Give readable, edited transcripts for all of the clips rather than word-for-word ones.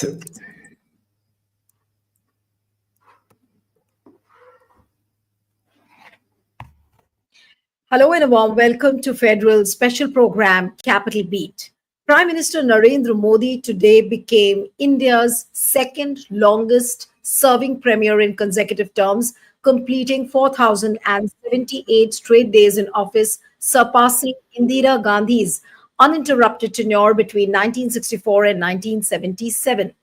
So, hello and a warm welcome to Federal's special program, Capital Beat. Prime Minister Narendra Modi today became India's second longest serving premier in consecutive terms, completing 4,078 straight days in office, surpassing Indira Gandhi's uninterrupted tenure between 1964 and 1977,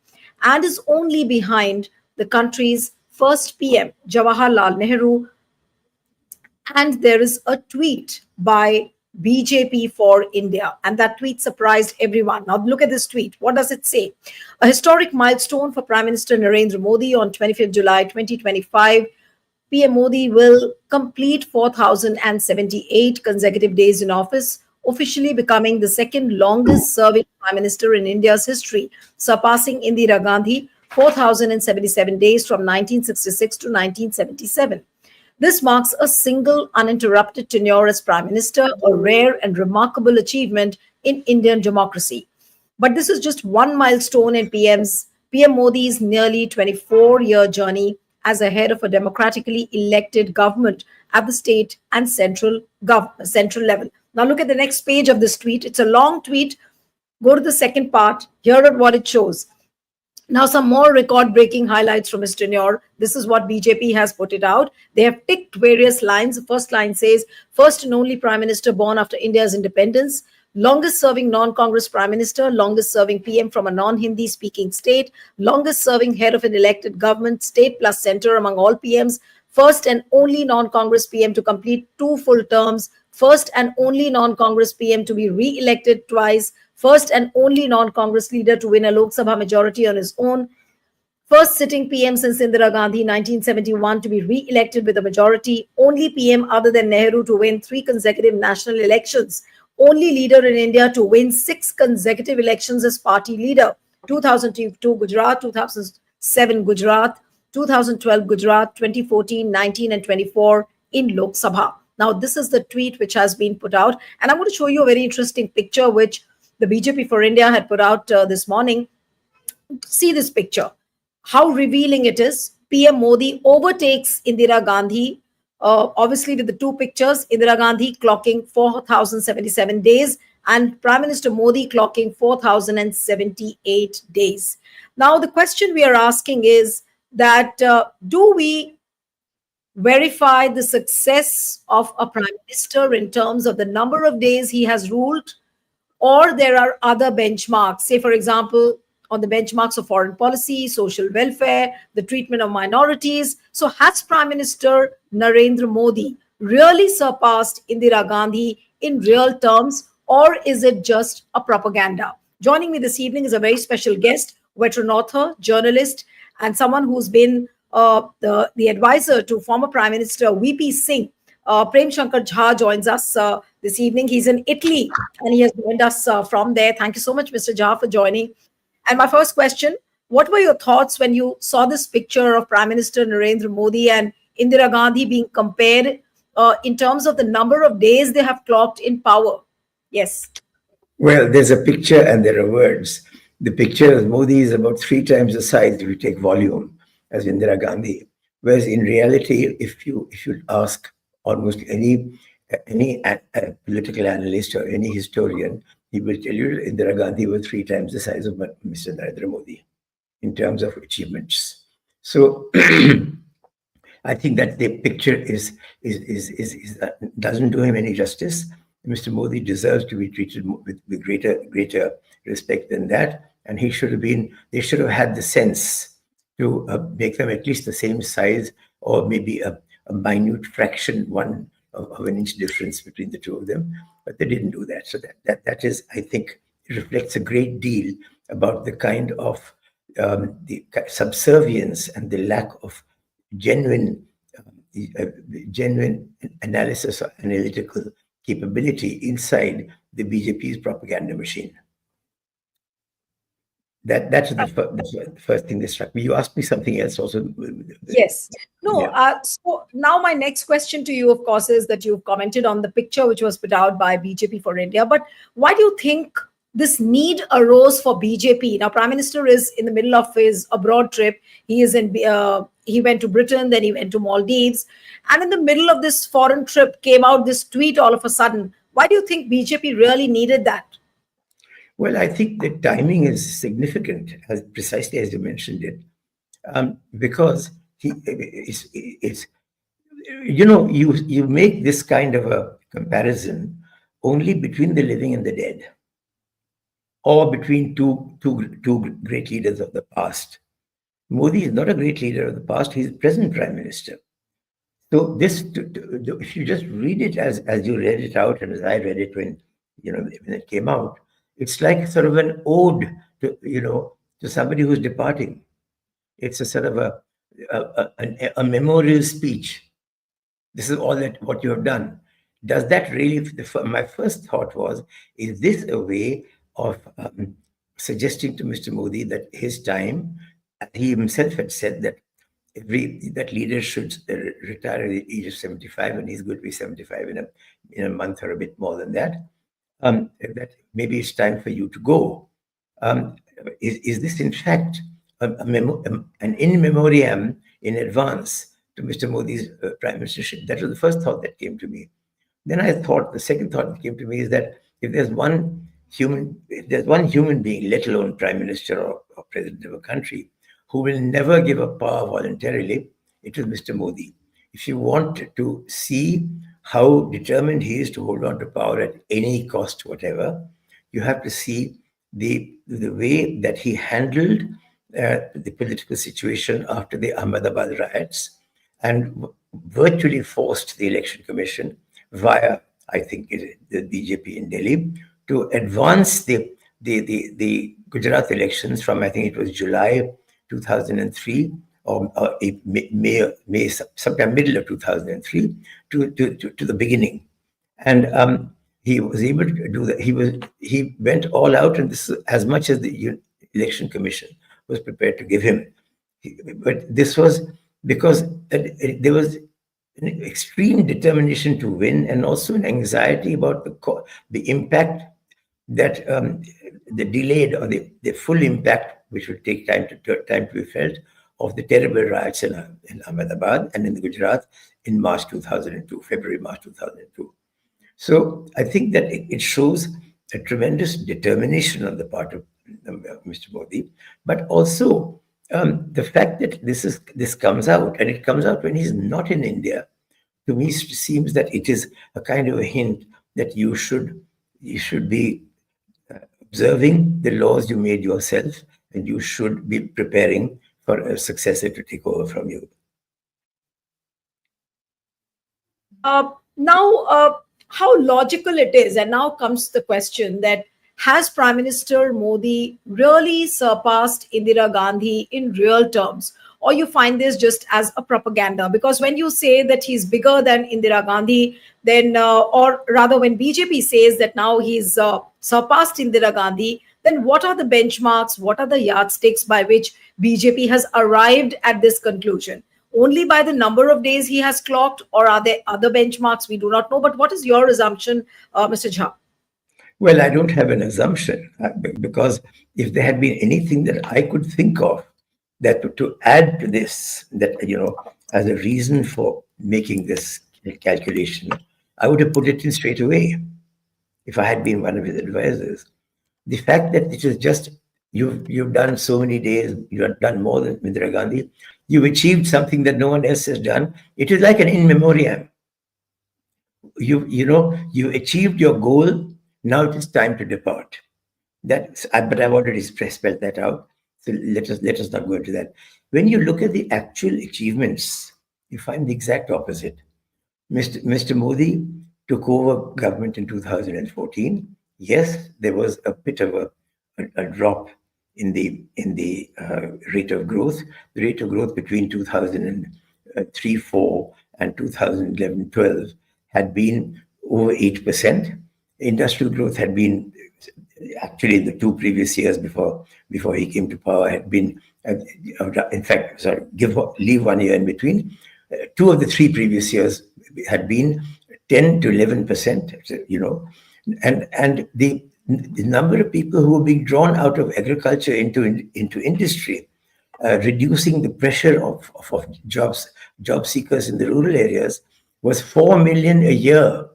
and is only behind the country's first PM, Jawaharlal Nehru, and there is a tweet by BJP for India, and that tweet surprised everyone. Now, look at this tweet. What does it say? A historic milestone for Prime Minister Narendra Modi on 25th July 2025. PM Modi will complete 4,078 consecutive days in office, officially becoming the second longest serving Prime Minister in India's history, surpassing Indira Gandhi, 4,077 days from 1966 to 1977. This marks a single uninterrupted tenure as Prime Minister, a rare and remarkable achievement in Indian democracy. But this is just one milestone in PM Modi's nearly 24-year journey as a head of a democratically elected government at the state and central level. Now look at the next page of this tweet. It's a long tweet. Go to the second part. Here are what it shows. Now, some more record-breaking highlights from his tenure. This is what BJP has put it out. They have ticked various lines. The first line says, first and only Prime Minister born after India's independence, longest-serving non-Congress Prime Minister, longest-serving PM from a non-Hindi speaking state, longest-serving head of an elected government, state plus center among all PMs, first and only non-Congress PM to complete 2 full terms, first and only non-Congress PM to be re-elected twice, first and only non-Congress leader to win a Lok Sabha majority on his own, first sitting PM since Indira Gandhi 1971 to be re-elected with a majority, only PM other than Nehru to win 3 consecutive national elections, only leader in India to win 6 consecutive elections as party leader, 2002 Gujarat, 2007 Gujarat, 2012 Gujarat, 2014, 19 and 24 in Lok Sabha. Now, this is the tweet which has been put out, and I'm going to show you a very interesting picture which the BJP for India had put out this morning. See this picture, how revealing it is. PM Modi overtakes Indira Gandhi, obviously with the 2 pictures, Indira Gandhi clocking 4,077 days and Prime Minister Modi clocking 4,078 days. Now, the question we are asking is that do we verify the success of a Prime Minister in terms of the number of days he has ruled, or there are other benchmarks, say, for example, on the benchmarks of foreign policy, social welfare, the treatment of minorities. So has Prime Minister Narendra Modi really surpassed Indira Gandhi in real terms, or is it just a propaganda? Joining me this evening is a very special guest, veteran author, journalist, and someone who's been the advisor to former Prime Minister VP Singh. Prem Shankar Jha joins us this evening. He's in Italy and he has joined us from there. Thank you so much, Mr. Jha, for joining. And my first question, what were your thoughts when you saw this picture of Prime Minister Narendra Modi and Indira Gandhi being compared in terms of the number of days they have clocked in power? Yes. well, there's a picture and there are words. The picture of Modi is about 3 times the size if you take volume as Indira Gandhi. Whereas in reality, if you ask almost any political analyst or any historian, he will tell you Indira Gandhi was 3 times the size of Mr. Narendra Modi in terms of achievements. So I think that the picture doesn't do him any justice. Mr. Modi deserves to be treated with greater respect than that, and they should have had the sense to make them at least the same size, or maybe a minute fraction of an inch difference between the 2 of them, but they didn't do that. So that is, I think, it reflects a great deal about the kind of the subservience and the lack of genuine analysis or analytical capability inside the BJP's propaganda machine. That's the first thing that struck me. You asked me something else also. Yes. No. Yeah. So now my next question to you, of course, is that you've commented on the picture which was put out by BJP for India. But why do you think this need arose for BJP. Now, Prime Minister is in the middle of his abroad trip. He went to Britain, then he went to Maldives, and in the middle of this foreign trip came out this tweet all of a sudden. Why do you think BJP really needed that? Well, I think the timing is significant, as precisely as you mentioned it, because it's you make this kind of a comparison only between the living and the dead, or between two great leaders of the past. Modi is not a great leader of the past; he's the present prime minister. So this, if you just read it as you read it out, and as I read it when it came out, it's like sort of an ode to somebody who's departing. It's a sort of a memorial speech. This is all that what you have done. Does that really? My first thought was: is this a way of suggesting to Mr. Modi that his time? He himself had said that that leader should retire at the age of 75, and he's going to be 75 in a month or a bit more than that. That maybe it's time for you to go. Is this in fact an in memoriam in advance to Mr. Modi's prime ministership? That was the first thought that came to me. Then the second thought that came to me is that if there's one human being, let alone prime minister or president of a country, who will never give up power voluntarily, it is Mr. Modi. If you want to see how determined he is to hold on to power at any cost, whatever, you have to see the way that he handled the political situation after the Ahmedabad riots and virtually forced the Election Commission via, I think, the BJP in Delhi to advance the Gujarat elections from, I think it was July 2003 or May, sometime middle of 2003 to the beginning. And he was able to do that. He went all out, and this is as much as the Election Commission was prepared to give him. But this was because there was an extreme determination to win, and also an anxiety about the impact that the delayed or the full impact, which would take time to be felt, of the terrible riots in Ahmedabad and in the Gujarat in February, March 2002. So I think that it shows a tremendous determination on the part of Mr. Modi, but also the fact that this comes out, and it comes out when he's not in India, to me seems that it is a kind of a hint that you should be observing the laws you made yourself, and you should be preparing for a successor to take over from you. Now, how logical it is, and now comes the question that has Prime Minister Modi really surpassed Indira Gandhi in real terms? Or you find this just as a propaganda? Because when you say that he's bigger than Indira Gandhi, then, or rather when BJP says that now he's surpassed Indira Gandhi, then what are the benchmarks? What are the yardsticks by which BJP has arrived at this conclusion? Only by the number of days he has clocked, or are there other benchmarks? We do not know. But what is your assumption, Mr. Jha? Well, I don't have an assumption, because if there had been anything that I could think of that to add to this, that, as a reason for making this calculation, I would have put it in straight away if I had been one of his advisors. The fact that it is just, you've done so many days, you have done more than Indira Gandhi, you've achieved something that no one else has done. It is like an in memoriam. You achieved your goal. Now it is time to depart. But I've already spelled that out. So let us not go into that. When you look at the actual achievements, you find the exact opposite. Mr. Modi took over government in 2014. Yes, there was a bit of a drop in the rate of growth. The rate of growth between 2003-04 and 2011-12 had been over 8%. Industrial growth had been, actually, the two previous years before he came to power had been, in fact, leave 1 year in between. 2 of the 3 previous years had been 10 to 11%. And the number of people who were being drawn out of agriculture into industry, reducing the pressure of job seekers in the rural areas, was 4 million a year.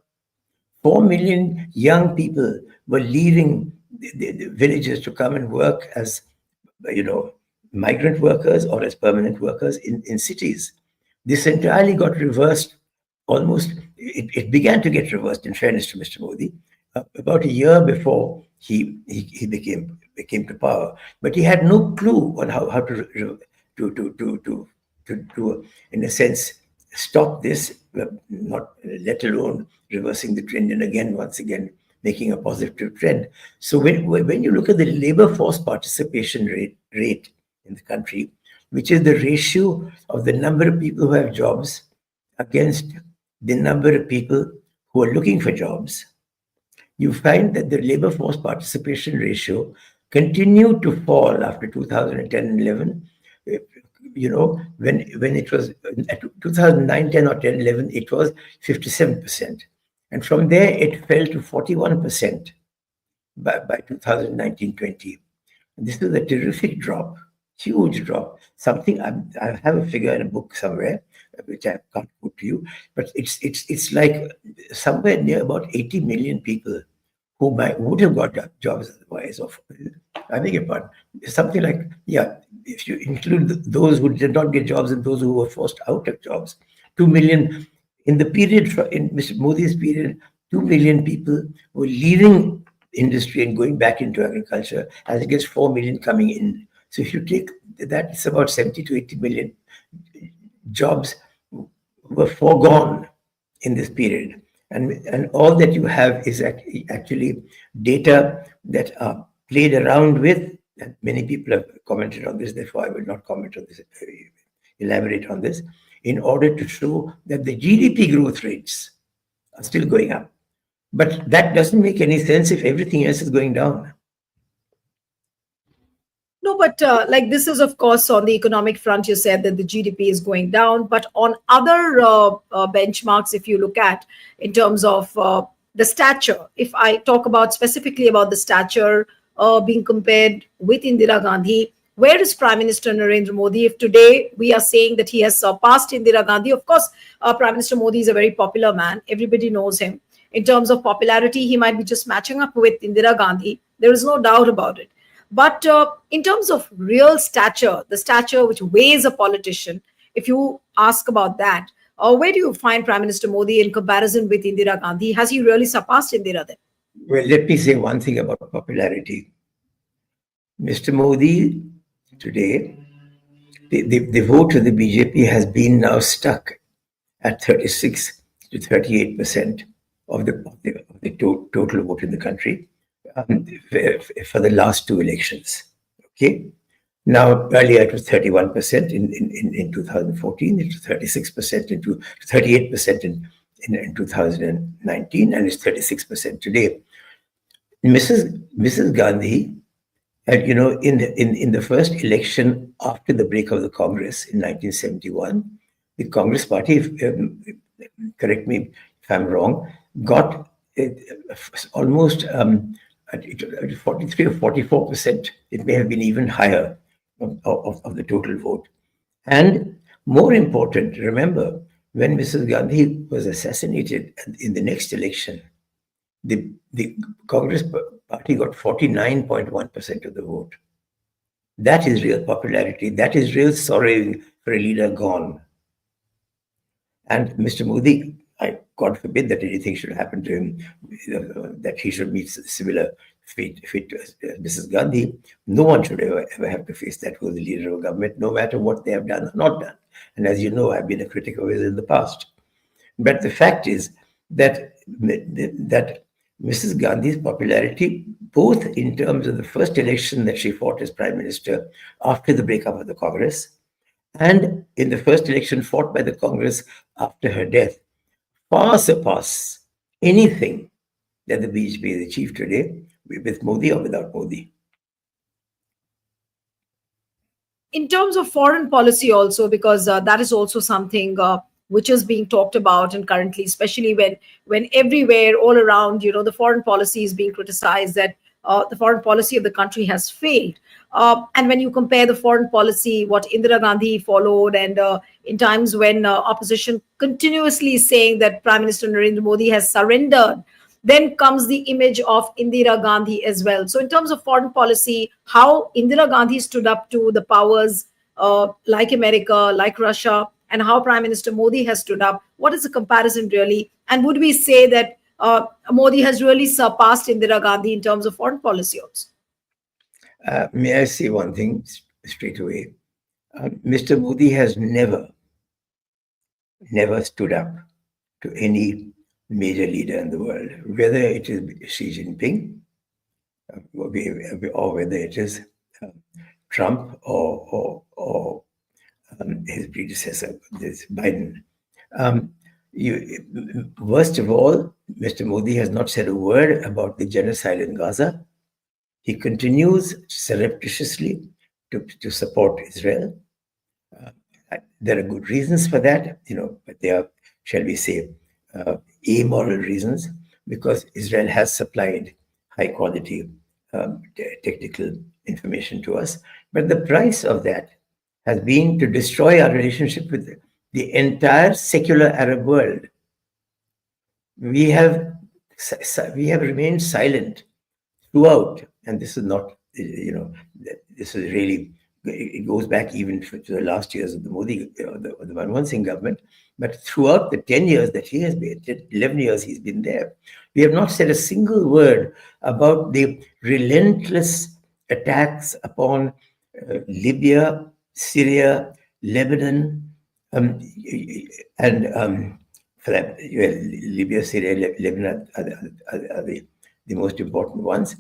4 million young people were leaving the villages to come and work as, migrant workers or as permanent workers in cities. This entirely got reversed. It began to get reversed, in fairness to Mr. Modi, about a year before he came to power. But he had no clue on how to in a sense, stop this, not let alone reversing the trend and once again, making a positive trend. So when you look at the labor force participation rate in the country, which is the ratio of the number of people who have jobs against the number of people who are looking for jobs, you find that the labor force participation ratio continued to fall after 2010 and 11. When it was at 2009, 10 or 10, 11, it was 57%. And from there, it fell to 41% by 2019-20. This is a terrific drop, huge drop. Something I have a figure in a book somewhere, which I can't put to you, but it's like somewhere near about 80 million people who would have got jobs otherwise. I beg your pardon, something like, if you include those who did not get jobs and those who were forced out of jobs, 2 million in the period, in Mr. Modi's period, 2 million people were leaving industry and going back into agriculture, as against 4 million coming in. So if you take that, it's about 70 to 80 million jobs were foregone in this period. And all that you have is actually data that are played around with. And many people have commented on this, therefore I will not comment on this, elaborate on this, in order to show that the GDP growth rates are still going up. But that doesn't make any sense if everything else is going down. No, but like this is, of course, on the economic front, you said that the GDP is going down. But on other benchmarks, if you look at in terms of the stature, if I talk about specifically about the stature being compared with Indira Gandhi, where is Prime Minister Narendra Modi? If today we are saying that he has surpassed Indira Gandhi, of course, Prime Minister Modi is a very popular man. Everybody knows him. In terms of popularity, he might be just matching up with Indira Gandhi. There is no doubt about it. But in terms of real stature, the stature which weighs a politician, if you ask about that, where do you find Prime Minister Modi in comparison with Indira Gandhi? Has he really surpassed Indira then? Well, let me say one thing about popularity. Mr. Modi, today, the vote of the BJP has been now stuck at 36 to 38% of the total vote in the country. For the last two elections. Okay. Now, earlier it was 31% in 2014, it was 36% 38% in 2019, and it's 36% today. Mrs. Gandhi, in the first election after the break of the Congress in 1971, the Congress party, correct me if I'm wrong, got almost 43 or 44%, it may have been even higher of the total vote. And more important, remember, when Mrs. Gandhi was assassinated in the next election, the Congress party got 49.1% of the vote. That is real popularity. That is real sorrowing for a leader gone. And Mr. Modi, God forbid that anything should happen to him, that he should meet similar fate as Mrs. Gandhi. No one should ever have to face that with the leader of a government, no matter what they have done or not done. And as you know, I've been a critic of his in the past. But the fact is that Mrs. Gandhi's popularity, both in terms of the first election that she fought as Prime Minister after the breakup of the Congress, and in the first election fought by the Congress after her death, far surpass anything that the BJP has achieved today, with Modi or without Modi. In terms of foreign policy also, because that is also something which is being talked about, and currently, especially when everywhere, all around, the foreign policy is being criticized, that the foreign policy of the country has failed. And when you compare the foreign policy, what Indira Gandhi followed, and in times when opposition continuously saying that Prime Minister Narendra Modi has surrendered, then comes the image of Indira Gandhi as well. So, in terms of foreign policy, how Indira Gandhi stood up to the powers like America, like Russia, and how Prime Minister Modi has stood up, what is the comparison really? And would we say that Modi has really surpassed Indira Gandhi in terms of foreign policy also? May I say one thing straight away? Mr. Modi has never stood up to any major leader in the world, whether it is Xi Jinping or whether it is Trump or his predecessor, this Biden. Worst of all, Mr. Modi has not said a word about the genocide in Gaza. He continues surreptitiously to support Israel. There are good reasons for that, but they are, shall we say, amoral reasons, because Israel has supplied high quality technical information to us. But the price of that has been to destroy our relationship with the entire secular Arab world. We have remained silent throughout, and this is not, this is really, it goes back even to the last years of the Modi, the Manmohan Singh government. But throughout the 10 years that he has been, 11 years he's been there, we have not said a single word about the relentless attacks upon Libya, Syria, Lebanon, and for that, Libya, Syria, Lebanon are the most important ones.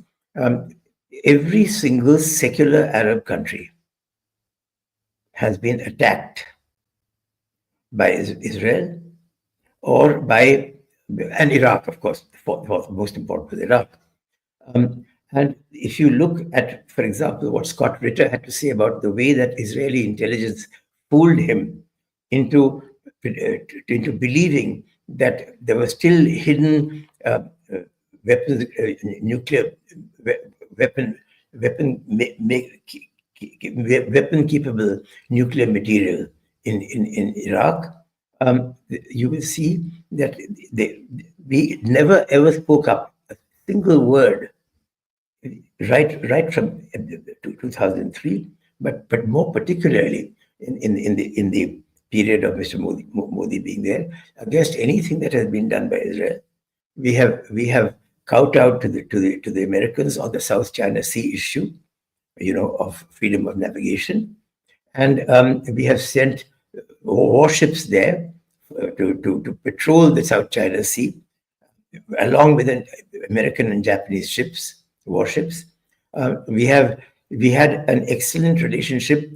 Every single secular Arab country has been attacked by Israel or by, and Iraq, of course, the most important was Iraq. And if you look at, for example, what Scott Ritter had to say about the way that Israeli intelligence fooled him into believing that there were still hidden weapons, nuclear weapon capable nuclear material in Iraq, you will see that we never ever spoke up a single word right from 2003, but more particularly in the period of Mr. Modi being there, against anything that has been done by Israel. We have kowtowed to the Americans on the South China Sea issue, of freedom of navigation, and we have sent warships there to patrol the South China Sea, along with American and Japanese warships. We had an excellent relationship,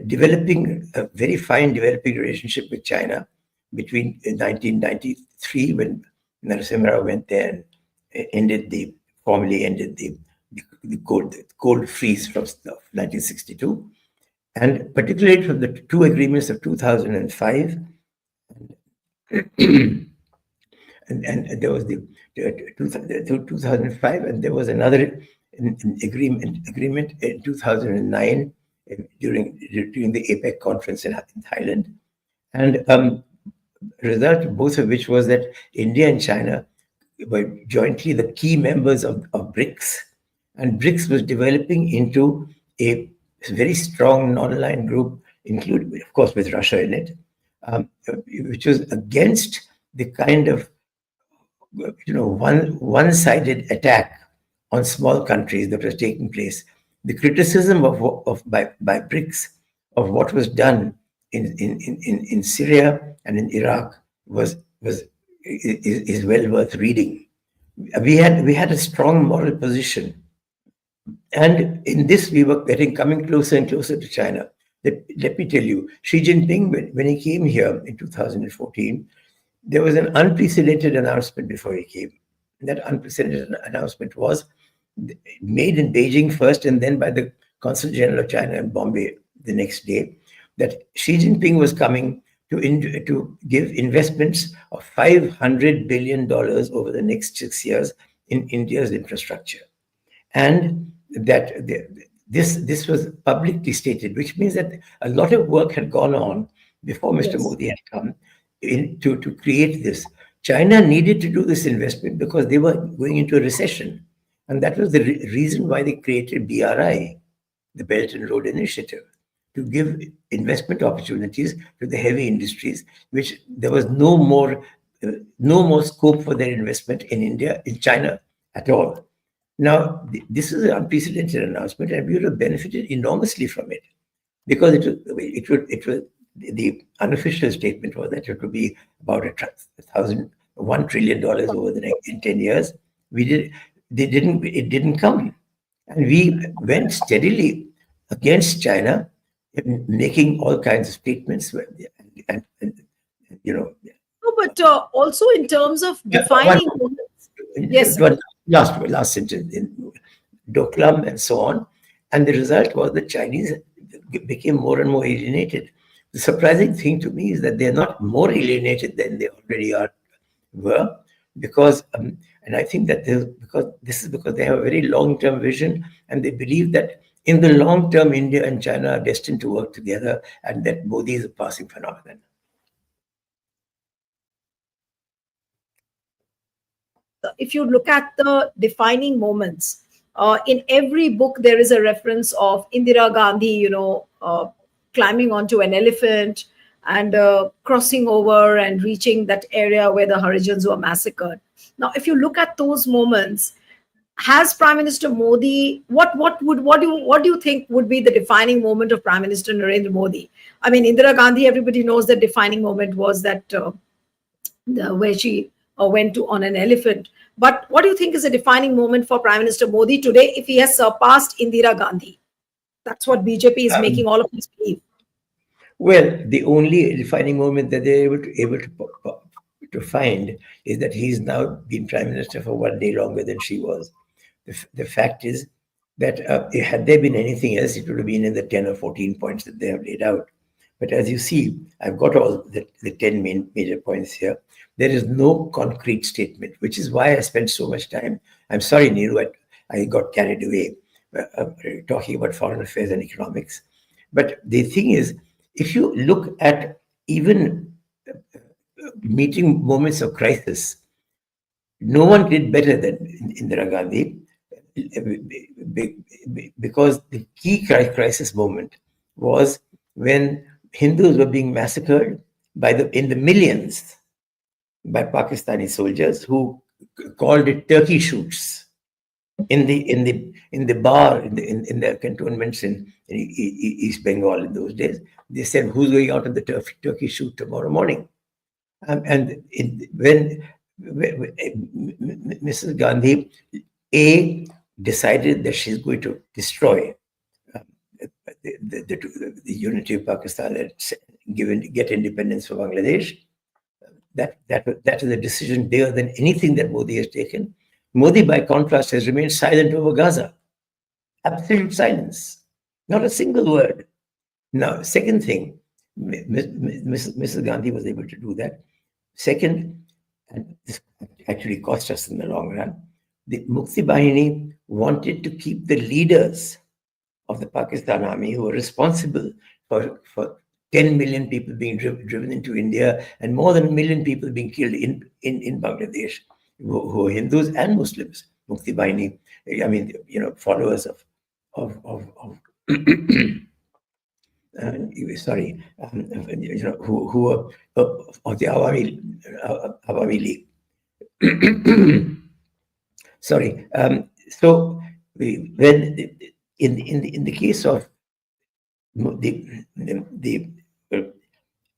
developing a very fine developing relationship with China between 1993, when Narasimha Rao went there and formally ended the cold freeze from 1962, and particularly from the two agreements of 2005. And there was the 2005, and there was another agreement in 2009 during the APEC conference in Thailand, and result of both of which was that India and China were jointly the key members of BRICS, and BRICS was developing into a very strong non-aligned group, including, of course, with Russia in it, which was against the kind of one-sided attack on small countries that was taking place. The criticism by BRICS of what was done in Syria and in Iraq is well worth reading. We had a strong moral position, and in this we were coming closer and closer to China. Let me tell you, Xi Jinping, when he came here in 2014, there was an unprecedented announcement before he came. That unprecedented announcement was made in Beijing first, and then by the Consul General of China in Bombay the next day, that Xi Jinping was coming to give investments of $500 billion over the next 6 years in India's infrastructure. and that this was publicly stated, which means that a lot of work had gone on before Mr. Yes. Modi had come in to create this. China needed to do this investment because they were going into a recession. And that was the reason why they created BRI, the Belt and Road Initiative, to give investment opportunities to the heavy industries, which there was no more scope for their investment in India, in China at all. Now, this is an unprecedented announcement, and we would have benefited enormously from it, because it was the unofficial statement was that it would be about $1 trillion over the next in 10 years. It didn't come, and we went steadily against China, making all kinds of statements, and you know. No, but also in terms of Yeah, defining moments. Yes, sir. last sentence in Doklam and so on, and the result was the Chinese became more and more alienated. The surprising thing to me is that they're not more alienated than they already were, because and I think that because they have a very long-term vision, and they believe that in the long term India and China are destined to work together, and that Modi is a passing phenomenon. If you look at the defining moments, in every book there is a reference of Indira Gandhi, climbing onto an elephant and crossing over and reaching that area where the Harijans were massacred. Now, if you look at those moments, has Prime Minister Modi, what do you think would be the defining moment of Prime Minister Narendra Modi? I mean, Indira Gandhi, everybody knows the defining moment was that where she went to on an elephant. But what do you think is a defining moment for Prime Minister Modi today if he has surpassed Indira Gandhi? That's what BJP is making all of us believe. Well, the only defining moment that they're able to find is that he's now been prime minister for 1 day longer than she was. The fact is that had there been anything else, it would have been in the 10 or 14 points that they have laid out. But as you see, I've got all the 10 major points here. There is no concrete statement, which is why I spent so much time. I'm sorry, Neeru, I got carried away talking about foreign affairs and economics. But the thing is, if you look at even meeting moments of crisis, no one did better than Indira Gandhi, because the key crisis moment was when Hindus were being massacred in the millions by Pakistani soldiers who called it turkey shoots in the bar in the cantonments in East Bengal in those days. They said, "Who's going out on the turkey shoot tomorrow morning?" When Mrs. Gandhi decided that she's going to destroy the unity of Pakistan and get independence for Bangladesh, that is a decision bigger than anything that Modi has taken. Modi, by contrast, has remained silent over Gaza. Absolute silence. Not a single word. Now, second thing, Mrs. Gandhi was able to do that. Second, and this actually cost us in the long run, the Mukti Bahini wanted to keep the leaders of the Pakistan army who were responsible for 10 million people being driven into India and more than 1 million people being killed in Bangladesh, who are Hindus and Muslims. Mukti Bahini, I mean, followers of sorry, who were of the Awami League. Sorry. So when in the case of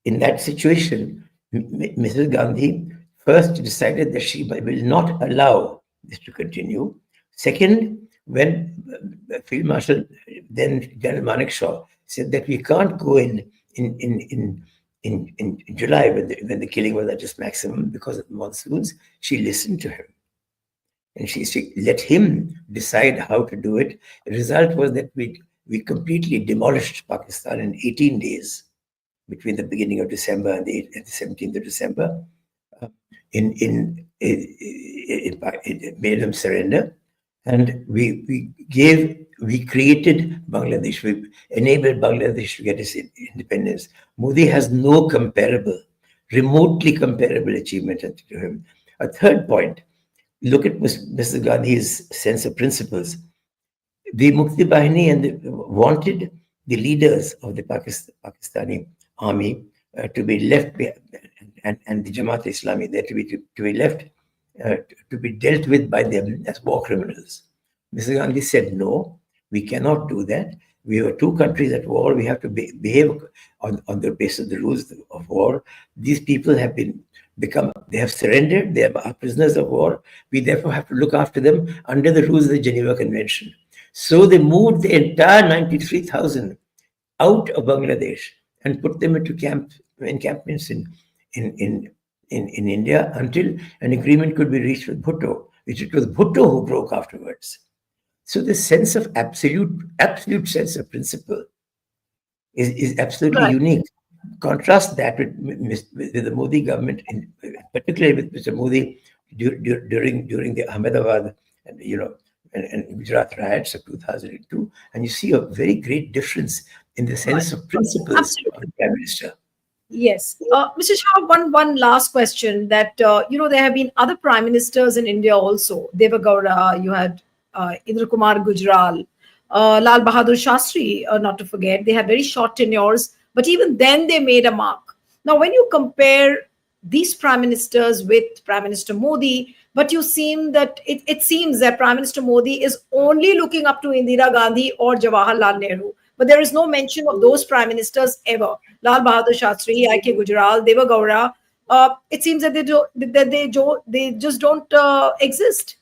in that situation, Mrs. Gandhi first decided that she will not allow this to continue. Second, when Field Marshal, then General Manekshaw, said that we can't go in July when the killing was at its maximum because of monsoons, she listened to him. And she let him decide how to do it. The result was that we completely demolished Pakistan in 18 days between the beginning of December and the 17th of December. It made them surrender. And we created Bangladesh. We enabled Bangladesh to get its independence. Modi has no comparable, remotely comparable achievement to him. A third point, look at Mrs. Gandhi's sense of principles. The Mukti Bahini wanted the leaders of the Pakistani army to be left, and the Jamaat Islami, there to be left, to be dealt with by them as war criminals. Mrs. Gandhi said, no, we cannot do that. We are two countries at war. We have to behave on the basis of the rules of war. These people have they have surrendered. They are prisoners of war. We therefore have to look after them under the rules of the Geneva Convention. So they moved the entire 93,000 out of Bangladesh and put them into encampments in India until an agreement could be reached with Bhutto, which it was Bhutto who broke afterwards. So the sense of absolute sense of principle is absolutely unique. Contrast that with the Modi government, particularly with Mr. Modi during the Ahmedabad and Gujarat riots of 2002, and you see a very great difference in the sense of principles of the Prime Minister. Yes. Mr. Shah, one last question that, there have been other prime ministers in India also. Deva Gowda, you had Indra Kumar Gujral, Lal Bahadur Shastri, not to forget. They had very short tenures, but even then they made a mark. Now, when you compare these prime ministers with Prime Minister Modi, but you seem that it seems that Prime Minister Modi is only looking up to Indira Gandhi or Jawaharlal Nehru. But there is no mention of those prime ministers ever. Lal Bahadur Shastri, I.K. Gujral, Deva Gowda. It seems that they just don't exist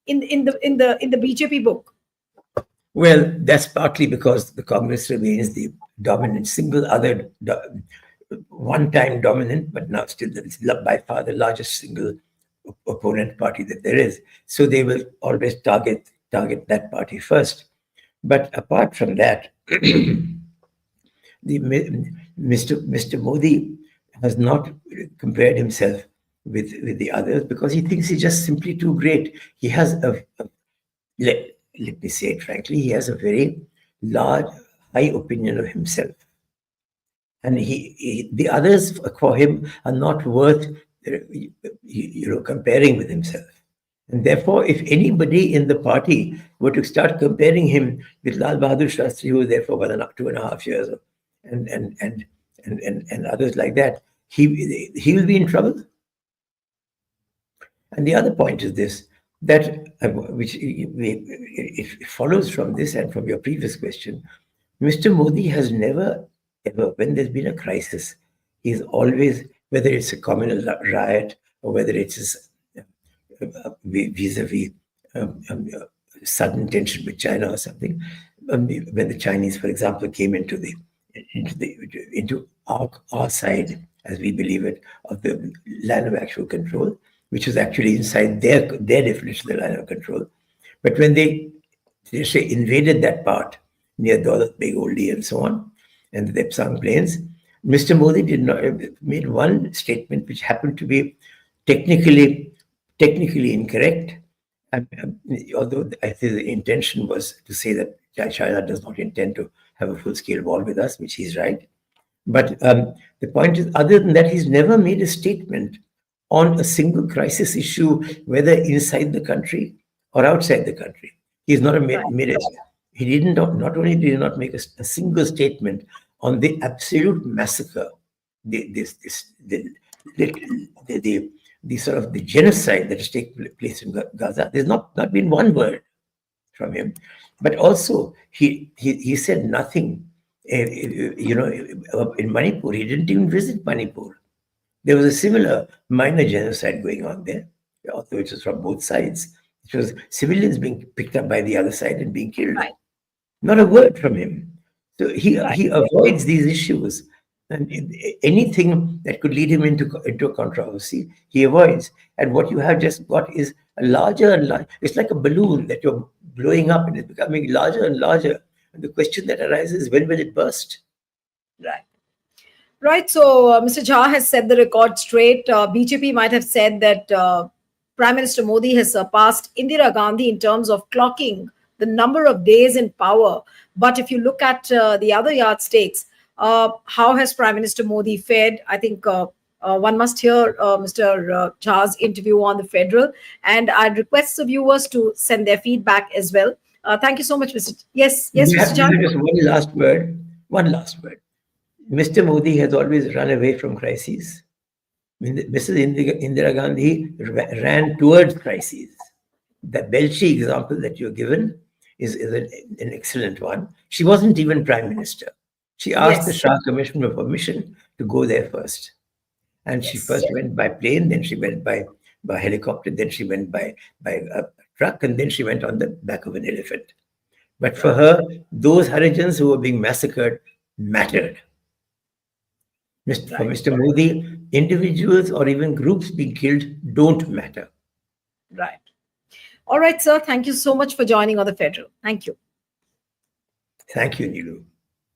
in the BJP book. Well, that's partly because the Congress remains the dominant one-time dominant, but now still by far the largest single opponent party that there is. So they will always target that party first. But apart from that, Mr. Modi has not compared himself with the others because he thinks he's just simply too great. He has let me say it frankly, he has a very high opinion of himself. And the others for him are not worth comparing with himself. And therefore, if anybody in the party were to start comparing him with Lal Bahadur Shastri, who was there for 2.5 years, and others like that, he will be in trouble. And the other point is this, that which it follows from this and from your previous question, Mr. Modi has never, ever, when there's been a crisis, he's always, whether it's a communal riot or whether it's vis-a-vis sudden tension with China or something, when the Chinese, for example, came into our side, as we believe it, of the line of actual control, which was actually inside their definition of the line of control. But when they say invaded that part near Daulat Beg Oldi and so on, and the Depsang Plains, Mr. Modi made one statement which happened to be technically incorrect. Although I think the intention was to say that China does not intend to have a full-scale war with us, which he's right. But the point is, other than that, he's never made a statement on a single crisis issue, whether inside the country or outside the country. He's not he didn't. Not only did he not make a single statement on the absolute massacre, the sort of the genocide that has taken place in Gaza. There's not been one word from him. But also, he said nothing. In Manipur, he didn't even visit Manipur. There was a similar minor genocide going on there, although it was from both sides. It was civilians being picked up by the other side and being killed. Right. Not a word from him. So he avoids these issues. And anything that could lead him into a controversy, he avoids. And what you have just got is a larger and larger. It's like a balloon that you're blowing up and it's becoming larger and larger. And the question that arises, when will it burst? Right. Right. So Mr. Jha has set the record straight. BJP might have said that Prime Minister Modi has surpassed Indira Gandhi in terms of clocking the number of days in power. But if you look at the other yardsticks, how has Prime Minister Modi fared? I think one must hear Mr. Jha's interview on the Federal, and I'd request the viewers to send their feedback as well. Thank you so much, Mr. Yes, We Mr. have Jha. just one last word. One last word. Mr. Modi has always run away from crises. Mrs. Indira Gandhi ran towards crises. The Belchi example that you're given is an excellent one. She wasn't even Prime Minister. She asked the Yes, Shah Commission for permission to go there first. And she yes, first went by plane, then she went by helicopter, then she went by a truck, and then she went on the back of an elephant. But for her, those Harijans who were being massacred mattered. For Mr. Modi, individuals or even groups being killed don't matter. right. All right, sir. Thank you so much for joining on the Federal. Thank you. Thank you, Nilu.